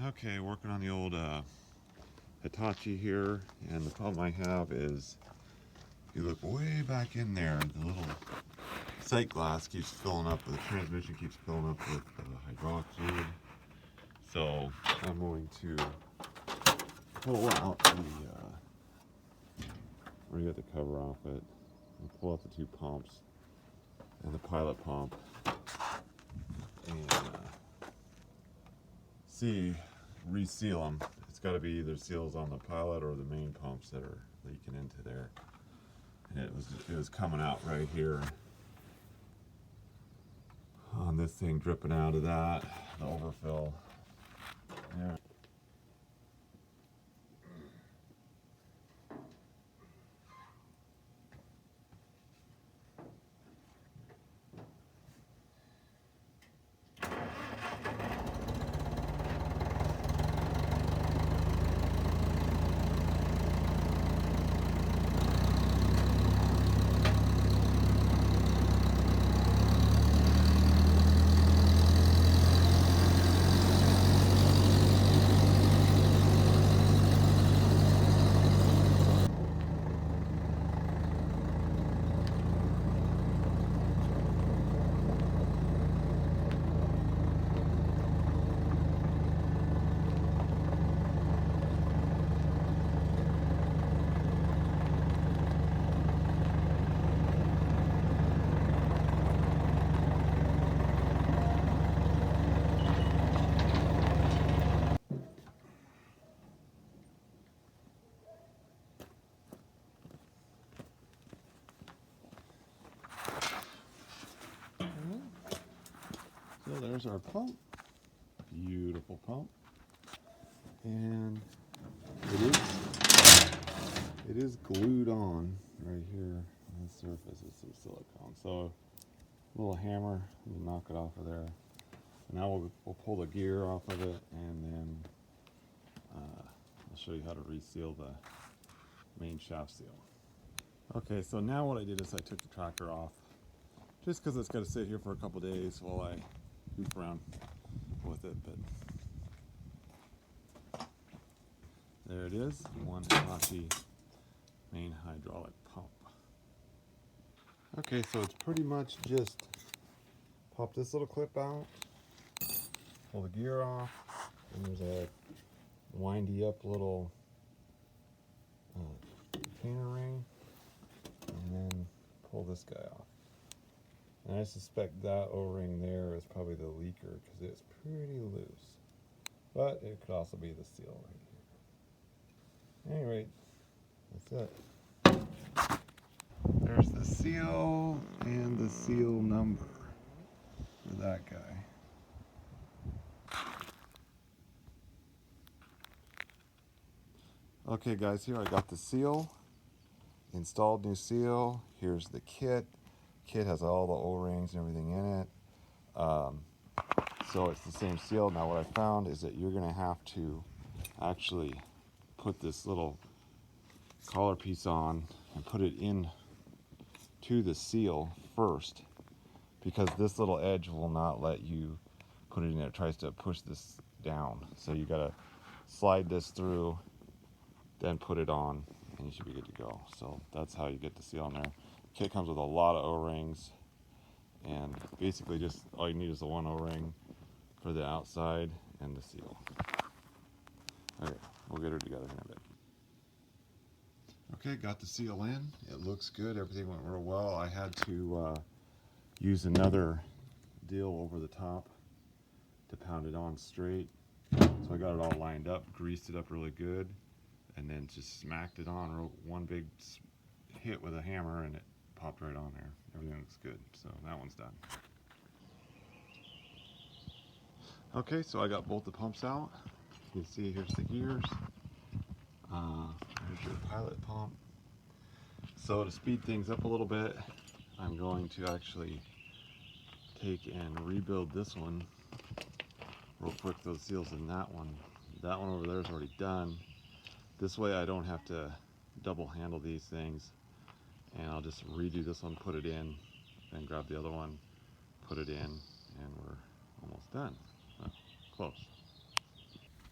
Okay, working on the old Hitachi here, and the problem I have is, if you look way back in there, the little sight glass keeps filling up, the transmission keeps filling up with hydraulic fluid. So I'm going to pull out the, I'm going to get the cover off it, and pull out the two pumps, and the pilot pump, and reseal them. It's got to be either seals on the pilot or the main pumps that are leaking into there. And it was coming out right here on this thing, dripping out of that, the overfill. Yeah. So there's our pump, beautiful pump, and it is glued on right here on the surface with some silicone. So a little hammer, and knock it off of there. So now we'll pull the gear off of it, and then I'll show you how to reseal the main shaft seal. Okay, so now what I did is I took the tractor off, just because it's got to sit here for a couple days while I goof around with it. But there it is, one Hitachi main hydraulic pump. Okay, so it's pretty much just pop this little clip out, pull the gear off, and there's a windy up little retainer ring, and then pull this guy off. And I suspect that O-ring there is probably the leaker because it's pretty loose. But it could also be the seal right here. At any rate, that's it. There's the seal and the seal number for that guy. Okay guys, here I got the seal. Installed new seal. Here's the kit. Kit has all the O-rings and everything in it. So it's the same seal. Now what I found is that you're going to have to actually put this little collar piece on and put it in to the seal first, because this little edge will not let you put it in there. It tries to push this down. So you got to slide this through, then put it on, and you should be good to go. So that's how you get the seal in there. Kit comes with a lot of O-rings, and basically just all you need is the one O-ring for the outside and the seal. Okay, we'll get her together in a bit. Okay, got the seal in. It looks good. Everything went real well. I had to use another deal over the top to pound it on straight. So I got it all lined up, greased it up really good, and then just smacked it on. One big hit with a hammer, and it popped right on there. Everything looks good. So that one's done. Okay, so I got both the pumps out. You can see here's the gears. There's your pilot pump. So to speed things up a little bit, I'm going to actually take and rebuild this one real quick. Those seals in that one. That one over there is already done. This way I don't have to double handle these things, and I'll just redo this one, put it in, then grab the other one, put it in, and we're almost done. Close.